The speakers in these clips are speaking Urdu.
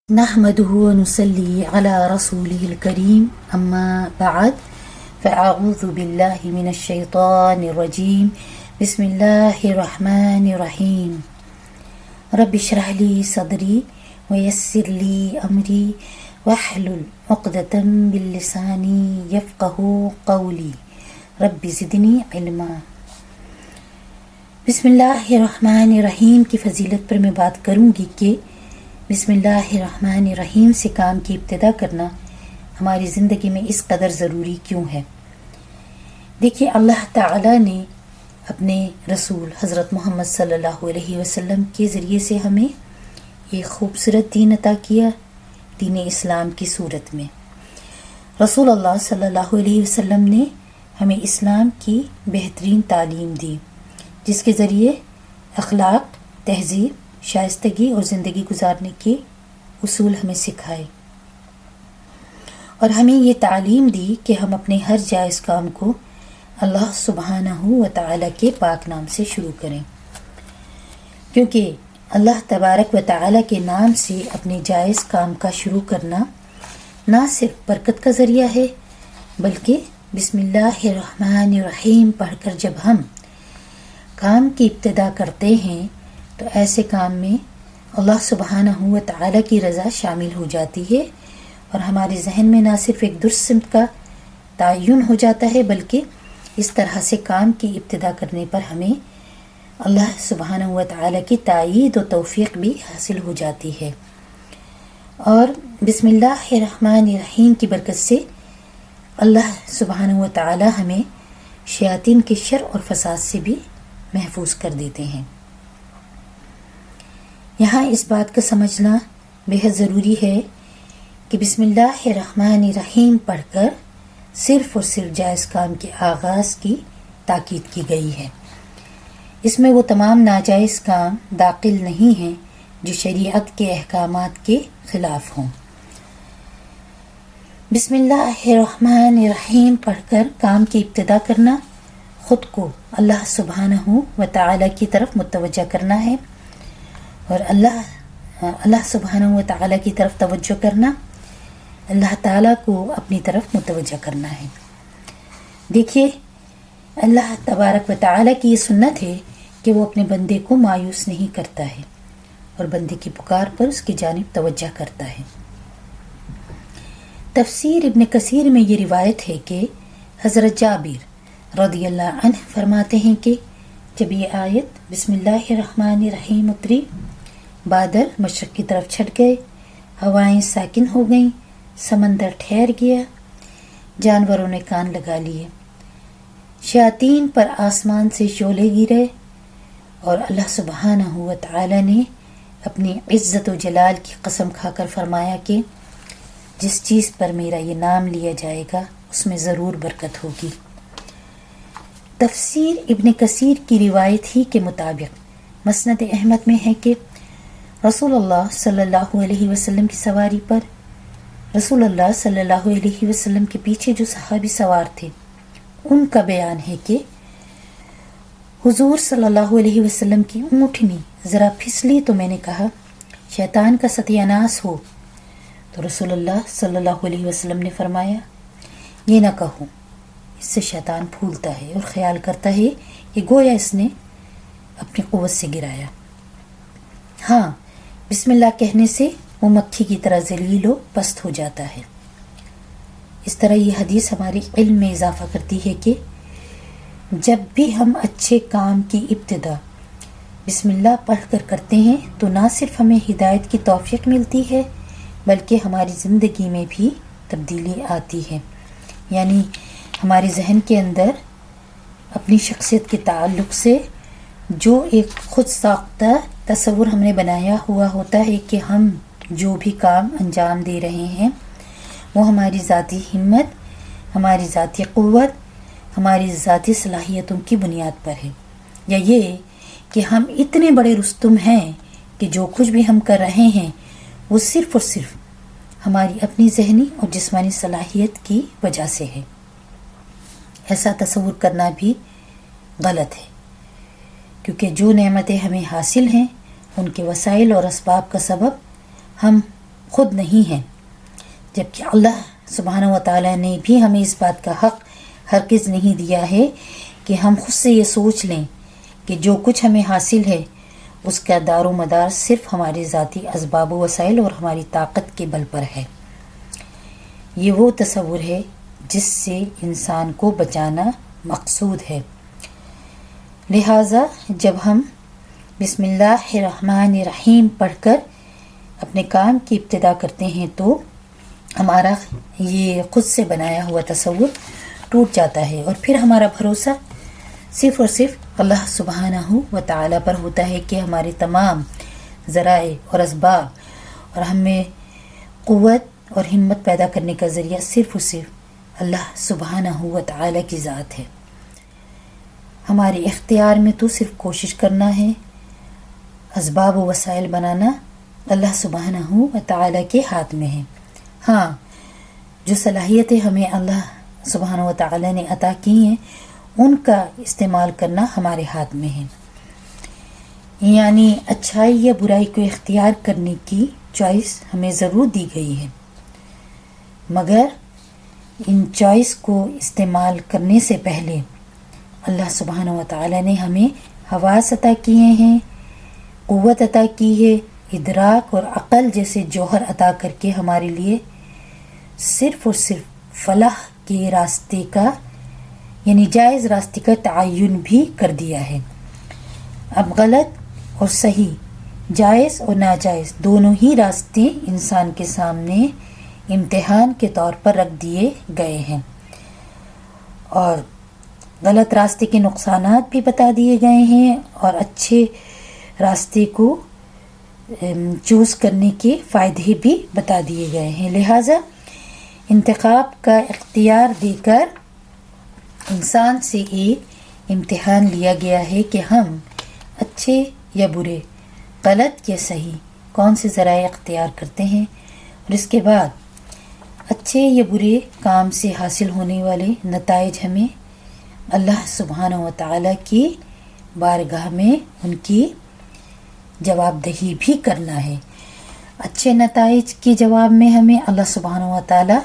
نحمده ونصلي على رسوله الكريم أما بعد فأعوذ بالله من الشيطان الرجيم بسم الله الرحمن الرحيم رب اشرح لي صدري ويسر لي أمري واحلل عقدة من لساني يفقهوا قولي رب زدني علما۔ بسم اللہ الرحمن الرحیم کی فضیلت پر میں بات کروں گی کہ بسم اللہ الرحمن الرحیم سے کام کی ابتدا کرنا ہماری زندگی میں اس قدر ضروری کیوں ہے۔ دیکھیے، اللہ تعالیٰ نے اپنے رسول حضرت محمد صلی اللہ علیہ وسلم کے ذریعے سے ہمیں ایک خوبصورت دین عطا کیا، دین اسلام کی صورت میں۔ رسول اللہ صلی اللہ علیہ وسلم نے ہمیں اسلام کی بہترین تعلیم دی، جس کے ذریعے اخلاق، تہذیب، شائستگی اور زندگی گزارنے کے اصول ہمیں سکھائے، اور ہمیں یہ تعلیم دی کہ ہم اپنے ہر جائز کام کو اللہ سبحانہ و تعالیٰ کے پاک نام سے شروع کریں، کیونکہ اللہ تبارک و تعالیٰ کے نام سے اپنے جائز کام کا شروع کرنا نہ صرف برکت کا ذریعہ ہے، بلکہ بسم اللہ الرحمن الرحیم پڑھ کر جب ہم کام کی ابتدا کرتے ہیں تو ایسے کام میں اللہ سبحانہ و تعالیٰ کی رضا شامل ہو جاتی ہے، اور ہمارے ذہن میں نہ صرف ایک درست سمت کا تعین ہو جاتا ہے، بلکہ اس طرح سے کام کی ابتدا کرنے پر ہمیں اللہ سبحانہ و تعالیٰ کی تائید و توفیق بھی حاصل ہو جاتی ہے، اور بسم اللہ الرحمن الرحیم کی برکت سے اللہ سبحانہ و تعالیٰ ہمیں شیاطین کے شر اور فساد سے بھی محفوظ کر دیتے ہیں۔ یہاں اس بات کا سمجھنا بہت ضروری ہے کہ بسم اللہ الرحمن الرحیم پڑھ کر صرف اور صرف جائز کام کے آغاز کی تاکید کی گئی ہے۔ اس میں وہ تمام ناجائز کام داخل نہیں ہیں جو شریعت کے احکامات کے خلاف ہوں۔ بسم اللہ الرحمن الرحیم پڑھ کر کام کی ابتدا کرنا خود کو اللہ سبحانہ و تعالیٰ کی طرف متوجہ کرنا ہے، اور اللہ سبحانہ و تعالیٰ کی طرف توجہ کرنا اللہ تعالیٰ کو اپنی طرف متوجہ کرنا ہے۔ دیکھیے، اللہ تبارک و تعالیٰ کی یہ سنت ہے کہ وہ اپنے بندے کو مایوس نہیں کرتا ہے، اور بندے کی پکار پر اس کی جانب توجہ کرتا ہے۔ تفسیر ابن کثیر میں یہ روایت ہے کہ حضرت جابر رضی اللہ عنہ فرماتے ہیں کہ جب یہ آیت بسم اللہ الرحمن الرحیم اتری، بادل مشرق کی طرف چھٹ گئے، ہوائیں ساکن ہو گئیں، سمندر ٹھہر گیا، جانوروں نے کان لگا لیے، شیاطین پر آسمان سے شعلے گرے، اور اللہ سبحانہ و تعالی نے اپنی عزت و جلال کی قسم کھا کر فرمایا کہ جس چیز پر میرا یہ نام لیا جائے گا اس میں ضرور برکت ہوگی۔ تفسیر ابن کثیر کی روایت ہی کے مطابق مسند احمد میں ہے کہ رسول اللہ صلی اللہ علیہ وسلم کی سواری پر رسول اللہ صلی اللہ علیہ وسلم کے پیچھے جو صحابی سوار تھے، ان کا بیان ہے کہ حضور صلی اللہ علیہ وسلم کی اونٹنی ذرا پھسلی تو میں نے کہا شیطان کا ستیہ ناس ہو، تو رسول اللہ صلی اللہ علیہ وسلم نے فرمایا یہ نہ کہو، اس سے شیطان پھولتا ہے اور خیال کرتا ہے کہ گویا اس نے اپنی قوت سے گرایا۔ ہاں، بسم اللہ کہنے سے وہ مکھی کی طرح ذلیل و پست ہو جاتا ہے۔ اس طرح یہ حدیث ہمارے علم میں اضافہ کرتی ہے کہ جب بھی ہم اچھے کام کی ابتدا بسم اللہ پڑھ کر کرتے ہیں تو نہ صرف ہمیں ہدایت کی توفیق ملتی ہے، بلکہ ہماری زندگی میں بھی تبدیلی آتی ہے، یعنی ہمارے ذہن کے اندر اپنی شخصیت کے تعلق سے جو ایک خود ساختہ تصور ہم نے بنایا ہوا ہوتا ہے کہ ہم جو بھی کام انجام دے رہے ہیں وہ ہماری ذاتی ہمت، ہماری ذاتی قوت، ہماری ذاتی صلاحیتوں کی بنیاد پر ہے، یا یہ کہ ہم اتنے بڑے رستم ہیں کہ جو کچھ بھی ہم کر رہے ہیں وہ صرف اور صرف ہماری اپنی ذہنی اور جسمانی صلاحیت کی وجہ سے ہے۔ ایسا تصور کرنا بھی غلط ہے، کیونکہ جو نعمتیں ہمیں حاصل ہیں ان کے وسائل اور اسباب کا سبب ہم خود نہیں ہیں، جبکہ اللہ سبحانہ و تعالیٰ نے بھی ہمیں اس بات کا حق ہرگز نہیں دیا ہے کہ ہم خود سے یہ سوچ لیں کہ جو کچھ ہمیں حاصل ہے اس کا دار و مدار صرف ہمارے ذاتی اسباب و وسائل اور ہماری طاقت کے بل پر ہے۔ یہ وہ تصور ہے جس سے انسان کو بچانا مقصود ہے۔ لہٰذا جب ہم بسم اللہ الرحمن الرحیم پڑھ کر اپنے کام کی ابتدا کرتے ہیں تو ہمارا یہ خود سے بنایا ہوا تصور ٹوٹ جاتا ہے، اور پھر ہمارا بھروسہ صرف اور صرف اللہ سبحانہ و تعالیٰ پر ہوتا ہے کہ ہمارے تمام ذرائع اور اسباب اور ہمیں قوت اور ہمت پیدا کرنے کا ذریعہ صرف اور صرف اللہ سبحانہ و تعالیٰ کی ذات ہے۔ ہمارے اختیار میں تو صرف کوشش کرنا ہے، اسباب و وسائل بنانا اللہ سبحانہ و تعالیٰ کے ہاتھ میں ہے۔ ہاں، جو صلاحیتیں ہمیں اللہ سبحانہ و تعالیٰ نے عطا کی ہیں ان کا استعمال کرنا ہمارے ہاتھ میں ہے، یعنی اچھائی یا برائی کو اختیار کرنے کی چوائس ہمیں ضرور دی گئی ہے، مگر ان چوائس کو استعمال کرنے سے پہلے اللہ سبحانہ و تعالیٰ نے ہمیں حواس عطا کیے ہیں، قوت عطا کی ہے، ادراک اور عقل جیسے جوہر عطا کر کے ہمارے لیے صرف اور صرف فلاح کے راستے کا یعنی جائز راستے کا تعین بھی کر دیا ہے۔ اب غلط اور صحیح، جائز اور ناجائز دونوں ہی راستے انسان کے سامنے امتحان کے طور پر رکھ دیے گئے ہیں، اور غلط راستے کے نقصانات بھی بتا دیے گئے ہیں اور اچھے راستے کو چوز کرنے کے فائدے بھی بتا دیے گئے ہیں۔ لہٰذا انتخاب کا اختیار دے کر انسان سے ایک امتحان لیا گیا ہے کہ ہم اچھے یا برے، غلط یا صحیح کون سے ذرائع اختیار کرتے ہیں، اور اس کے بعد اچھے یا برے کام سے حاصل ہونے والے نتائج ہمیں اللہ سبحانہ و تعالیٰ کی بارگاہ میں ان کی جواب دہی بھی کرنا ہے۔ اچھے نتائج کے جواب میں ہمیں اللہ سبحانہ و تعالیٰ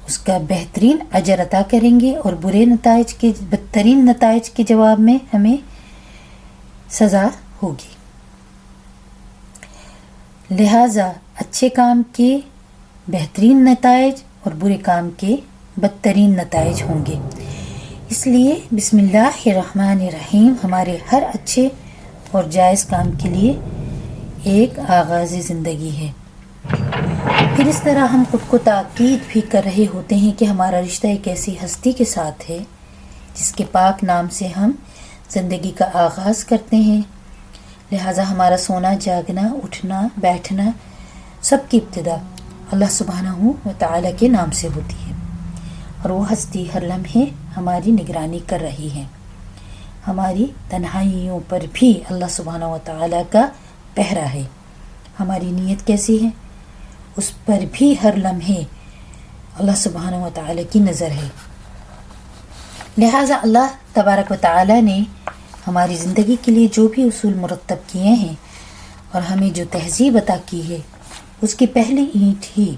اس کا بہترین اجر عطا کریں گے، اور برے نتائج کے بدترین نتائج کے جواب میں ہمیں سزا ہوگی۔ لہٰذا اچھے کام کے بہترین نتائج اور برے کام کے بدترین نتائج ہوں گے۔ اس لیے بسم اللہ الرحمن الرحیم ہمارے ہر اچھے اور جائز کام کے لیے ایک آغاز زندگی ہے۔ پھر اس طرح ہم خود کو تاکید بھی کر رہے ہوتے ہیں کہ ہمارا رشتہ ایک ایسی ہستی کے ساتھ ہے جس کے پاک نام سے ہم زندگی کا آغاز کرتے ہیں، لہٰذا ہمارا سونا، جاگنا، اٹھنا، بیٹھنا سب کی ابتدا اللہ سبحانہ و تعالیٰ کے نام سے ہوتی ہے، اور وہ ہستی ہر لمحے ہماری نگرانی کر رہی ہے۔ ہماری تنہائیوں پر بھی اللہ سبحانہ و تعالیٰ کا پہرا ہے، ہماری نیت کیسی ہے اس پر بھی ہر لمحے اللہ سبحانہ و تعالیٰ کی نظر ہے۔ لہٰذا اللہ تبارک و تعالیٰ نے ہماری زندگی کے لیے جو بھی اصول مرتب کیے ہیں اور ہمیں جو تہذیب عطا کی ہے اس کی پہلی اینٹ ہی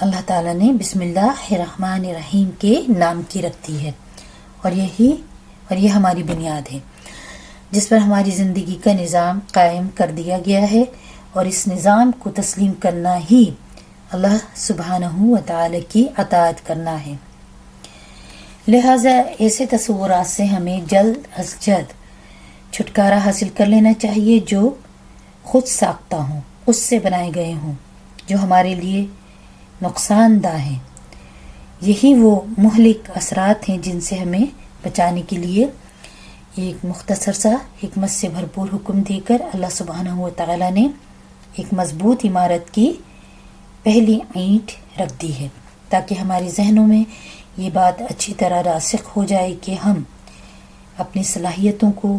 اللہ تعالیٰ نے بسم اللہ الرحمن الرحیم کے نام کی رکھتی ہے، اور یہ ہماری بنیاد ہے جس پر ہماری زندگی کا نظام قائم کر دیا گیا ہے، اور اس نظام کو تسلیم کرنا ہی اللہ سبحانہ و تعالی کی اطاعت کرنا ہے۔ لہٰذا ایسے تصورات سے ہمیں جلد از جلد چھٹکارا حاصل کر لینا چاہیے جو خود ساختہ ہوں، اس سے بنائے گئے ہوں، جو ہمارے لیے نقصان دہ ہیں۔ یہی وہ مہلک اثرات ہیں جن سے ہمیں بچانے کے لیے ایک مختصر سا حکمت سے بھرپور حکم دے کر اللہ سبحانہ و تعالی نے ایک مضبوط عمارت کی پہلی اینٹ رکھ دی ہے، تاکہ ہمارے ذہنوں میں یہ بات اچھی طرح راسخ ہو جائے کہ ہم اپنی صلاحیتوں کو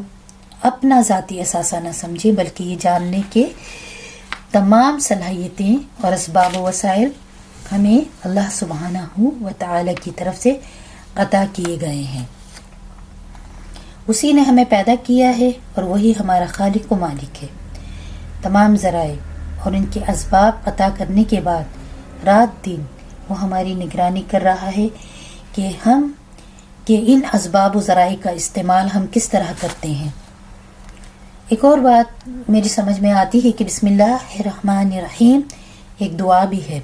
اپنا ذاتی اثاثہ نہ سمجھیں، بلکہ یہ جاننے کے تمام صلاحیتیں اور اسباب و وسائل ہمیں اللہ سبحانہ و تعالی کی طرف سے عطا کیے گئے ہیں۔ اسی نے ہمیں پیدا کیا ہے اور وہی ہمارا خالق و مالک ہے۔ تمام ذرائع اور ان کے اسباب عطا کرنے کے بعد رات دن وہ ہماری نگرانی کر رہا ہے کہ ان اسباب و ذرائع کا استعمال ہم کس طرح کرتے ہیں۔ ایک اور بات میری سمجھ میں آتی ہے کہ بسم اللہ الرحمن الرحیم ایک دعا بھی ہے،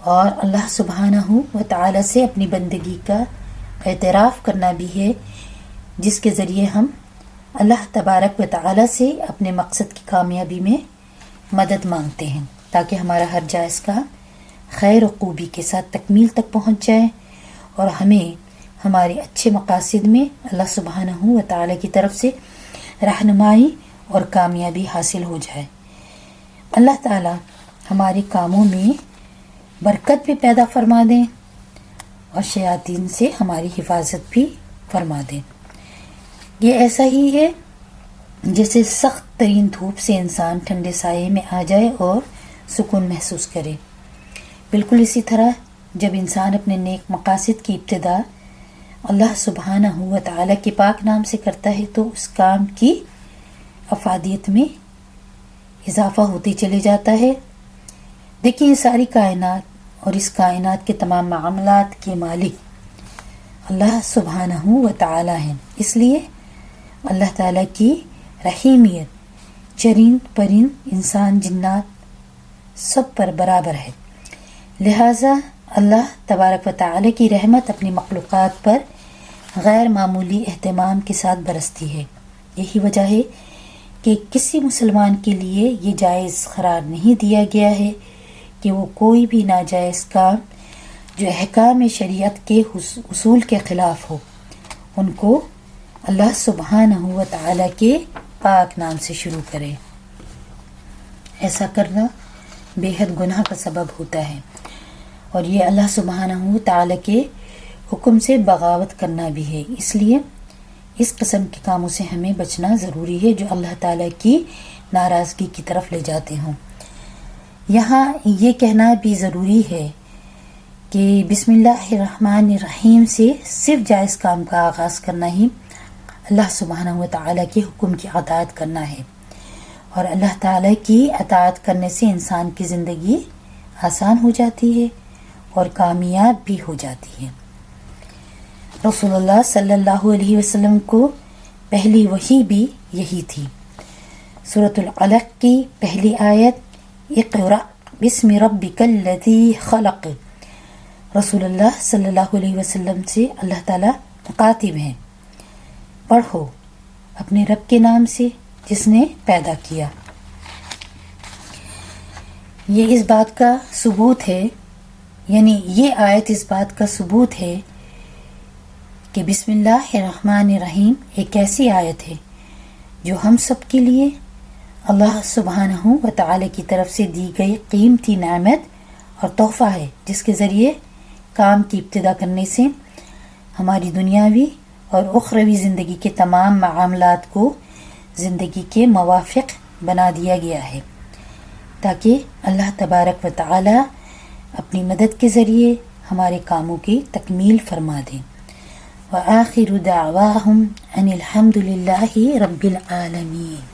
اور اللہ سبحانہ و تعالی سے اپنی بندگی کا اعتراف کرنا بھی ہے، جس کے ذریعے ہم اللہ تبارک و تعالی سے اپنے مقصد کی کامیابی میں مدد مانگتے ہیں، تاکہ ہمارا ہر جائز کام خیر و خوبی کے ساتھ تکمیل تک پہنچ جائے اور ہمیں ہمارے اچھے مقاصد میں اللہ سبحانہ و تعالی کی طرف سے رہنمائی اور کامیابی حاصل ہو جائے۔ اللہ تعالی ہمارے کاموں میں برکت بھی پیدا فرما دیں اور شیاطین سے ہماری حفاظت بھی فرما دیں۔ یہ ایسا ہی ہے جیسے سخت ترین دھوپ سے انسان ٹھنڈے سائے میں آ جائے اور سکون محسوس کرے، بالکل اسی طرح جب انسان اپنے نیک مقاصد کی ابتدا اللہ سبحانہ و تعالی کے پاک نام سے کرتا ہے تو اس کام کی افادیت میں اضافہ ہوتے چلے جاتا ہے۔ دیکھیں، یہ ساری کائنات اور اس کائنات کے تمام معاملات کے مالک اللہ سبحانہ و تعالی ہیں، اس لیے اللہ تعالی کی رحیمیت چرند پرند انسان جنات سب پر برابر ہے، لہٰذا اللہ تبارک و تعالی کی رحمت اپنی مخلوقات پر غیر معمولی اہتمام کے ساتھ برستی ہے۔ یہی وجہ ہے کہ کسی مسلمان کے لیے یہ جائز قرار نہیں دیا گیا ہے کہ وہ کوئی بھی ناجائز کام جو احکام شریعت کے اصول کے خلاف ہو ان کو اللہ سبحانہ و تعالی کے پاک نام سے شروع کرے۔ ایسا کرنا بے حد گناہ کا سبب ہوتا ہے، اور یہ اللہ سبحانہ و تعالی کے حکم سے بغاوت کرنا بھی ہے۔ اس لیے اس قسم کے کاموں سے ہمیں بچنا ضروری ہے جو اللہ تعالی کی ناراضگی کی طرف لے جاتے ہوں۔ یہاں یہ کہنا بھی ضروری ہے کہ بسم اللہ الرحمن الرحیم سے صرف جائز کام کا آغاز کرنا ہی اللہ سبحانہ و تعالی کے حکم کی اطاعت کرنا ہے، اور اللہ تعالی کی اطاعت کرنے سے انسان کی زندگی آسان ہو جاتی ہے اور کامیاب بھی ہو جاتی ہے۔ رسول اللہ صلی اللہ علیہ وسلم کو پہلی وحی بھی یہی تھی۔ سورۃ العلق کی پہلی آیت اقرأ بسم ربک الذی خلق، رسول اللہ صلی اللہ علیہ وسلم سے اللہ تعالیٰ مخاطب ہیں، پڑھو اپنے رب کے نام سے جس نے پیدا کیا۔ یہ اس بات کا ثبوت ہے، یعنی یہ آیت اس بات کا ثبوت ہے کہ بسم اللہ الرحمن الرحیم ایک ایسی آیت ہے جو ہم سب کے لیے اللہ سبحانہ و تعالی کی طرف سے دی گئی قیمتی نعمت اور تحفہ ہے، جس کے ذریعے کام کی ابتدا کرنے سے ہماری دنیاوی اور اخروی زندگی کے تمام معاملات کو زندگی کے موافق بنا دیا گیا ہے، تاکہ اللہ تبارک و تعالی اپنی مدد کے ذریعے ہمارے کاموں کی تکمیل فرما دیں۔ وآخر دعواہم ان الحمد للہ رب العالمین۔